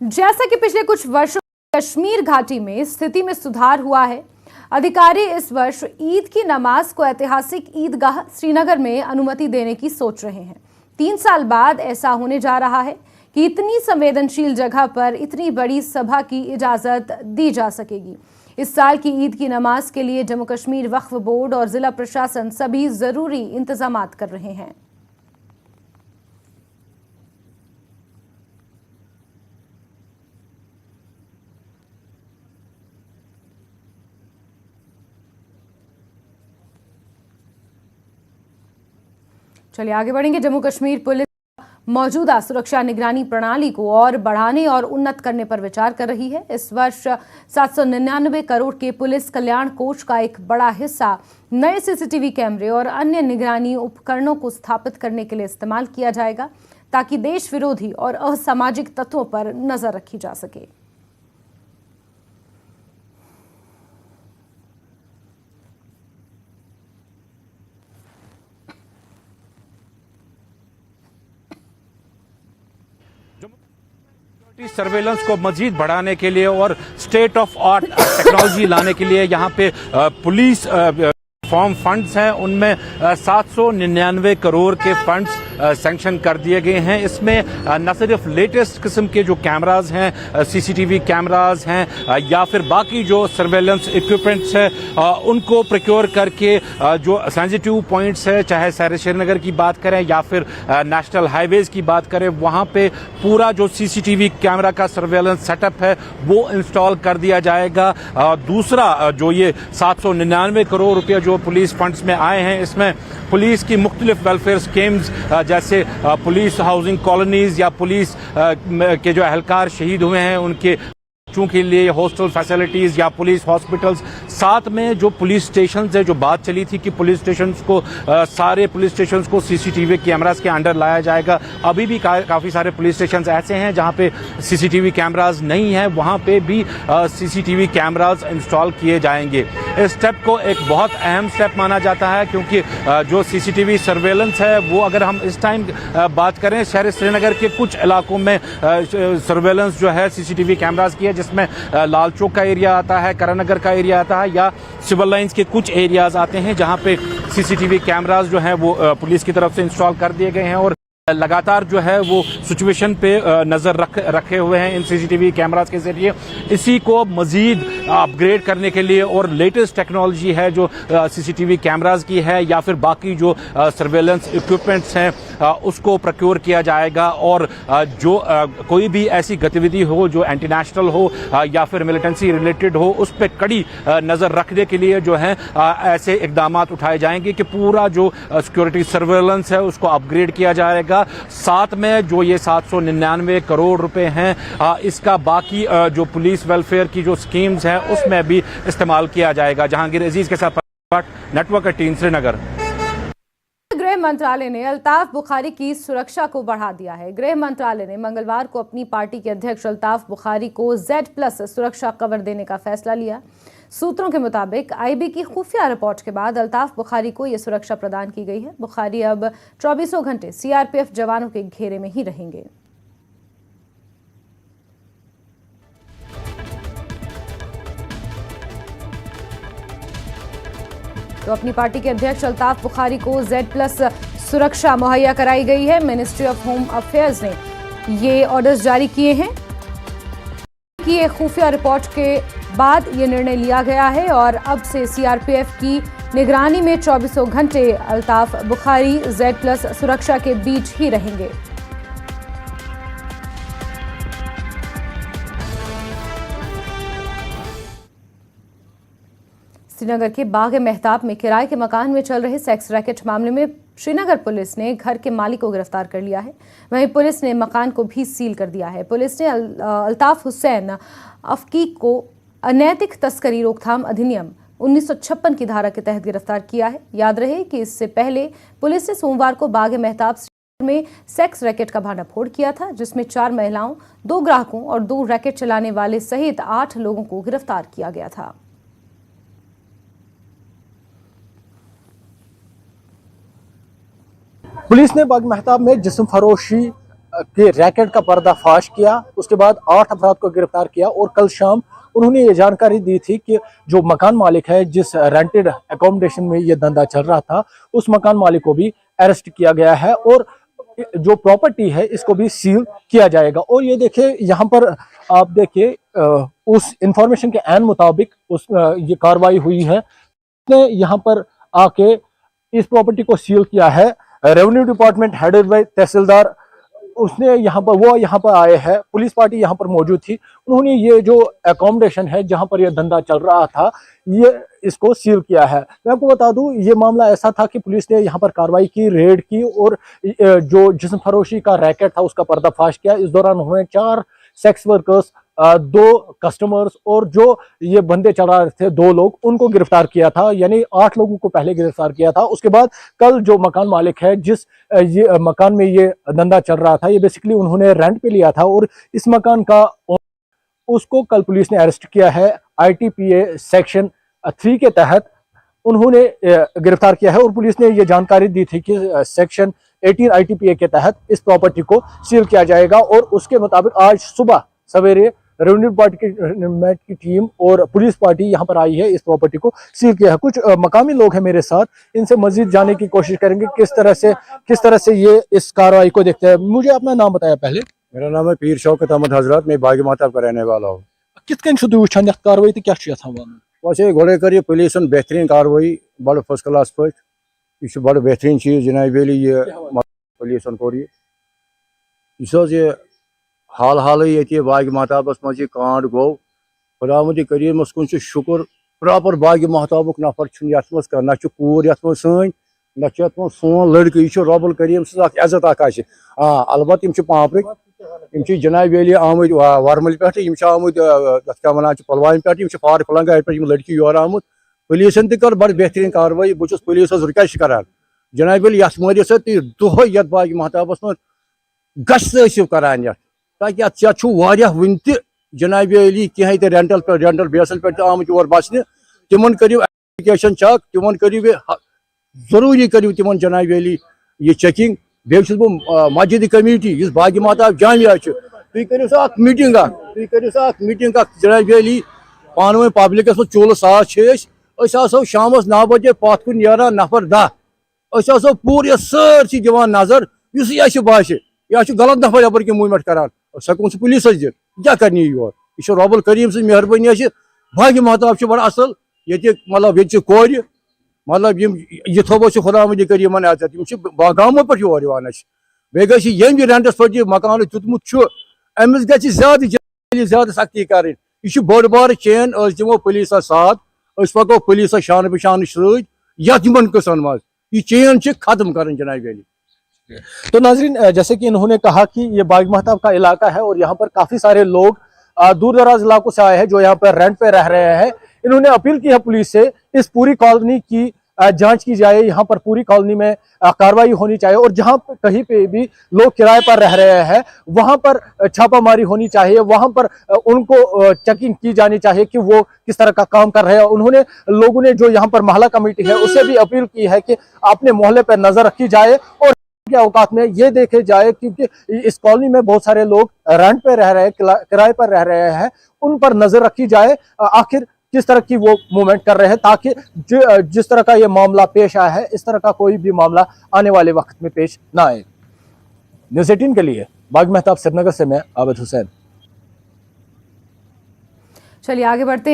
जैसा कि पिछले कुछ वर्षों कश्मीर घाटी में स्थिति में सुधार हुआ है, अधिकारी इस वर्ष ईद की नमाज को ऐतिहासिक ईदगाह श्रीनगर में अनुमति देने की सोच रहे हैं। 3 साल बाद ऐसा होने जा रहा है कि इतनी संवेदनशील जगह पर इतनी बड़ी सभा की इजाजत दी जा सकेगी। इस साल की ईद की नमाज के लिए जम्मू कश्मीर वक्फ बोर्ड और जिला प्रशासन सभी जरूरी इंतजामात कर रहे हैं। चलिए आगे बढ़ेंगे। जम्मू कश्मीर पुलिस मौजूदा सुरक्षा निगरानी प्रणाली को और बढ़ाने और उन्नत करने पर विचार कर रही है। इस वर्ष 799 करोड़ के पुलिस कल्याण कोष का एक बड़ा हिस्सा नए सीसीटीवी कैमरे और अन्य निगरानी उपकरणों को स्थापित करने के लिए इस्तेमाल किया जाएगा, ताकि देश विरोधी और असामाजिक तत्वों पर नजर रखी जा सके। सर्वेलेंस को मजीद बढ़ाने के लिए और स्टेट ऑफ आर्ट टेक्नोलॉजी लाने के लिए यहाँ पे पुलिस फॉर्म फंड्स हैं, उनमें 799 करोड़ के फंड्स सैंक्शन कर दिए गए हैं। इसमें न सिर्फ लेटेस्ट किस्म के जो कैमराज हैं, सीसीटीवी कैमराज हैं, या फिर बाकी जो सर्वेलेंस इक्विपमेंट्स हैं, उनको प्रोक्योर करके जो सेंसिटिव पॉइंट्स है, चाहे शहर श्रीनगर की बात करें या फिर नेशनल हाईवेज की बात करें, वहां पे पूरा जो सीसीटीवी कैमरा का सर्वेलेंस सेटअप है वो इंस्टॉल कर दिया जाएगा। दूसरा जो ये 799 करोड़ रुपया जो पुलिस फंड्स में आए हैं, इसमें पुलिस की मुख्तलिफ वेलफेयर स्कीम्स जैसे पुलिस हाउसिंग कॉलोनीज या पुलिस के जो एहलकार शहीद हुए हैं उनके के लिए हॉस्टल फैसिलिटीज या पुलिस हॉस्पिटल्स, साथ में जो पुलिस स्टेशंस है, जो बात चली थी कि पुलिस स्टेशंस को सारे पुलिस स्टेशंस को सीसीटीवी कैमरास के अंडर लाया जाएगा। अभी भी काफी सारे पुलिस स्टेशंस ऐसे हैं जहां पे सीसीटीवी कैमरास नहीं है, वहां पे भी सीसीटीवी कैमरास इंस्टॉल किए जाएंगे। इस स्टेप को एक बहुत अहम स्टेप माना जाता है, क्योंकि जो सीसीटीवी सर्वेलेंस है वो अगर हम इस टाइम बात करें, शहर श्रीनगर के कुछ इलाकों में सर्वेलेंस जो है सीसीटीवी कैमरास की है, जिसमें लाल चौक का एरिया आता है, करानगर का एरिया आता है, या सिविल लाइंस के कुछ एरियाज आते हैं जहां पे सीसीटीवी कैमरास जो हैं वो पुलिस की तरफ से इंस्टॉल कर दिए गए हैं और लगातार जो है वो सिचुएशन पे नजर रखे हुए हैं इन सीसीटीवी कैमरास के जरिए। इसी को मजीद अपग्रेड करने के लिए और लेटेस्ट टेक्नोलॉजी है जो सीसीटीवी कैमरास की है या फिर बाकी जो सर्वेलेंस इक्विपमेंट्स हैं उसको प्रोक्योर किया जाएगा। और जो कोई भी ऐसी गतिविधि हो जो एंटी नेशनल हो या फिर मिलिटेंसी रिलेटेड हो, उस पर कड़ी नजर रखने के लिए जो है ऐसे इकदाम उठाए जाएंगे कि पूरा जो सिक्योरिटी सर्वेलेंस है उसको अपग्रेड किया जाएगा। साथ में जो ये 799 करोड़ रुपए हैं, इसका बाकी जो पुलिस वेलफेयर की जो स्कीम्स हैं उसमें भी इस्तेमाल किया जाएगा। जहांगीर अजीज के साथ नेटवर्क 18 श्रीनगर। गृह मंत्रालय ने अल्ताफ बुखारी की सुरक्षा को बढ़ा दिया है। गृह मंत्रालय ने मंगलवार को अपनी पार्टी के अध्यक्ष अल्ताफ बुखारी को Z+ सुरक्षा कवर देने का फैसला लिया। सूत्रों के मुताबिक आईबी की खुफिया रिपोर्ट के बाद अल्ताफ बुखारी को यह सुरक्षा प्रदान की गई है। बुखारी अब 24 घंटे सीआरपीएफ जवानों के घेरे में ही रहेंगे। तो अपनी पार्टी के अध्यक्ष अल्ताफ बुखारी को Z+ सुरक्षा मुहैया कराई गई है। मिनिस्ट्री ऑफ होम अफेयर्स ने ये ऑर्डर्स जारी किए हैं कि ये खुफिया रिपोर्ट के बाद ये निर्णय लिया गया है और अब से सीआरपीएफ की निगरानी में 24 घंटे अल्ताफ बुखारी Z+ सुरक्षा के बीच ही रहेंगे। श्रीनगर के बाग-ए-मेहताब में किराए के मकान में चल रहे सेक्स रैकेट मामले में श्रीनगर पुलिस ने घर के मालिक को गिरफ्तार कर लिया है। वहीं पुलिस ने मकान को भी सील कर दिया है। पुलिस ने अल्ताफ हुसैन अफकी को अनैतिक तस्करी रोकथाम अधिनियम 1956 की धारा के तहत गिरफ्तार किया है। याद रहे कि इससे पहले पुलिस ने सोमवार को बाग-ए-मेहताब में सेक्स रैकेट का भांडाफोड़ किया था, जिसमें 4 महिलाओं, 2 ग्राहकों और 2 रैकेट चलाने वाले सहित 8 लोगों को गिरफ्तार किया गया था। पुलिस ने बाग-ए-मेहताब में जिस्म फरोशी के रैकेट का पर्दाफाश किया। उसके बाद 8 अफराद को गिरफ्तार किया और कल शाम उन्होंने ये जानकारी दी थी कि जो मकान मालिक है, जिस रेंटेड अकोमोडेशन में ये धंधा चल रहा था, उस मकान मालिक को भी अरेस्ट किया गया है और जो प्रॉपर्टी है इसको भी सील किया जाएगा। और ये देखिए यहाँ पर आप देखिए उस इंफॉर्मेशन के ऐन मुताबिक ये कार्रवाई हुई है। ने यहाँ पर आके इस प्रॉपर्टी को सील किया है। रेवेन्यू डिपार्टमेंट हेडेड बाय तहसीलदार उसने यहाँ पर आए हैं, पुलिस पार्टी यहाँ पर मौजूद थी। उन्होंने ये जो अकोमोडेशन है जहाँ पर यह धंधा चल रहा था, ये इसको सील किया है। मैं आपको बता दूं, ये मामला ऐसा था कि पुलिस ने यहाँ पर कार्रवाई की, रेड की और जो जिस्म फरोशी का रैकेट था उसका पर्दाफाश किया। इस दौरान उन्होंने 4 सेक्स वर्कर्स, 2 कस्टमर्स और जो ये बंदे चला रहे थे 2 लोग, उनको गिरफ्तार किया था। यानी 8 लोगों को पहले गिरफ्तार किया था। उसके बाद कल जो मकान मालिक है, जिस ये मकान में ये धंधा चल रहा था, ये बेसिकली उन्होंने रेंट पे लिया था और इस मकान का उसको कल पुलिस ने अरेस्ट किया है। ITPA सेक्शन 3 के तहत उन्होंने गिरफ्तार किया है और पुलिस ने ये जानकारी दी थी कि सेक्शन 18 ITPA के तहत इस प्रॉपर्टी को सील किया जाएगा। और उसके मुताबिक आज सुबह सवेरे रेवेन्यू डिपार्टमेंट की टीम और पुलिस पार्टी यहाँ पर आई है, इस प्रॉपर्टी को सील किया है। कुछ मकामी लोग हैं मेरे साथ, इनसे मजीद जानने की कोशिश करेंगे किस तरह से ये इस कार्रवाई को देखते हैं। मुझे अपना नाम बताया पहले। मेरा नाम है पीर शौकत अहमद हजरत, मैं बागी माताब का रहने वाला हूँ। कित कन छो वुचान यथ कार्रवाई तो क्या वैसे गोड़े कर पुलिस बेहतरीन कार्रवाई बड़ फर्स्ट क्लास पे, यह बड़ बेहतरीन चीज जनाब वेली ये पुलिस कोर ये हाल हाल ये बागी महताबस मज कांड गो खुदावंद करीमस कुन शुक्र। प्रॉपर बागी महताबुक नफर ना कूर ये सन ना सोन लड़क, यह रबुल करीम सज इज्जत अलबत् पापरिक जनाब वेली आमुद वरमल पे आमुद क्या वन पलवाम पे फार फलंगा पे लड़की योर आमुद। पुलिसन तक बड़ बेहतरीन कार्रवाई। बहुत पुलिस रिक्वेस्ट करान जनाब वेली ये मरिस दुह ये बागी महताबस मज गश्त करान ये, ताकि अत वन जनाब वेली कहें रेंटल बेसल पे आमुत और बसने। तिमन करू एप्लिकेशन चेक, तिमन करू जरूरी करू तिमन जनाब वेली ये चेकिंग। बेस बह मस्जिद कमेटी इस बागी महताब जामिया तुम करू मीटिंग जनाब वेली पान वन पब्लिकस मज चूल साथ शाम 9 बजे पथ कुन नीरान नफर 10 पूरे सरसी दिवान नजर यह बासे यह गलत नफर यपर कि मूवमेंट करान सकुन पुलिस दित क्या करनी योर। यह रबुल करीम सज मेहरबानी। बागी महताब बड़ असल ये मतलब ये कोर मतलब यह थो खुदावंद करीमन इज्जत गामों पे योर बे गम रेंटस पे मकान तुतमुत अमिस ज्यादा सख्ती कर। यह बड़ बार चेन दिमो पुलिस साथ पको पुलिस शान बशान सत कसन मज यह चेन खत्म कर जनाब वेली। तो नाजरीन, जैसे कि इन्होंने कहा कि ये बागी महताब का इलाका है और यहाँ पर काफी सारे लोग दूर दराज इलाकों से आए हैं जो यहाँ पर रेंट पे रह रहे हैं। इन्होंने अपील की है पुलिस से इस पूरी कॉलोनी की जांच की जाए, यहाँ पर पूरी कॉलोनी में कार्रवाई होनी चाहिए और जहाँ कहीं पे भी लोग किराए पर रह रहे हैं वहां पर छापामारी होनी चाहिए, वहां पर उनको चेकिंग की जानी चाहिए कि वो किस तरह का काम कर रहे हैं। उन्होंने लोगों ने जो यहाँ पर मोहल्ला कमेटी है उससे भी अपील की है कि अपने मोहल्ले पर नजर रखी जाए और के औकात में ये देखे जाए, क्योंकि इस कॉलोनी में बहुत सारे लोग रेंट पे रह रहे हैं, किराए पर रह रहे हैं, उन पर नजर रखी जाए आखिर किस तरह की वो मूवमेंट कर रहे हैं, ताकि जिस तरह का ये मामला पेश आया है इस तरह का कोई भी मामला आने वाले वक्त में पेश ना आए। न्यूज़ 18 के लिए बागी महताब श्रीनगर से मैं आबिद हुसैन। चलिए आगे बढ़ते हैं।